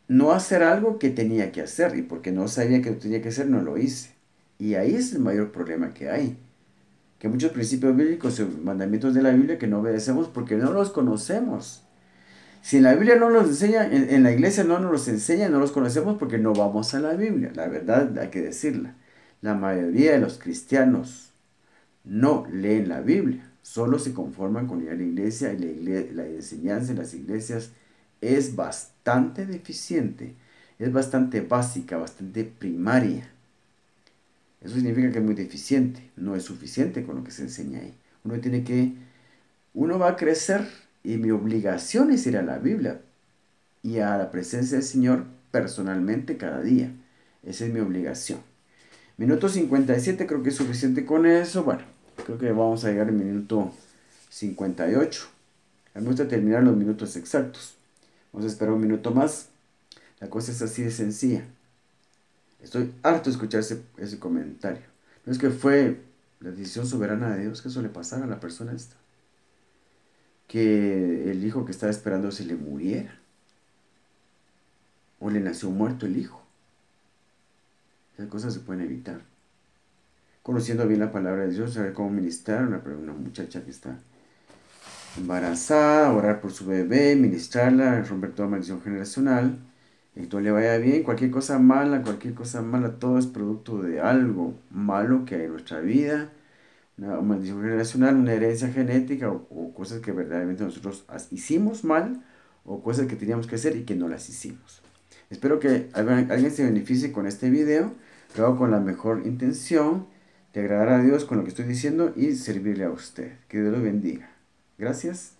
Speaker 1: no hacer algo que tenía que hacer. Y porque no sabía que lo tenía que hacer, no lo hice. Y ahí es el mayor problema que hay. Que muchos principios bíblicos y mandamientos de la Biblia que no obedecemos porque no los conocemos. Si en la Biblia no nos enseña, en la iglesia no nos los enseña, no los conocemos porque no vamos a la Biblia. La verdad hay que decirla. La mayoría de los cristianos no leen la Biblia, solo se conforman con ir a la iglesia y la enseñanza en las iglesias es bastante deficiente, es bastante básica, bastante primaria. Eso significa que es muy deficiente, no es suficiente con lo que se enseña ahí. Uno va a crecer y mi obligación es ir a la Biblia y a la presencia del Señor personalmente cada día. Esa es mi obligación. Minuto 57, creo que es suficiente con eso. Bueno, creo que vamos a llegar al minuto 58. A mí me gusta terminar los minutos exactos. Vamos a esperar un minuto más. La cosa es así de sencilla. Estoy harto de escuchar ese comentario. No es que fue la decisión soberana de Dios que eso le pasara a la persona esta. Que el hijo que estaba esperando se le muriera. O le nació muerto el hijo. Esas cosas se pueden evitar. Conociendo bien la palabra de Dios, saber cómo ministrar a una muchacha que está embarazada, orar por su bebé, ministrarla, romper toda maldición generacional, y que todo le vaya bien. Cualquier cosa mala, todo es producto de algo malo que hay en nuestra vida, una maldición generacional, una herencia genética o cosas que verdaderamente nosotros hicimos mal o cosas que teníamos que hacer y que no las hicimos. Espero que alguien se beneficie con este video. Lo hago con la mejor intención de agradar a Dios con lo que estoy diciendo y servirle a usted. Que Dios lo bendiga. Gracias.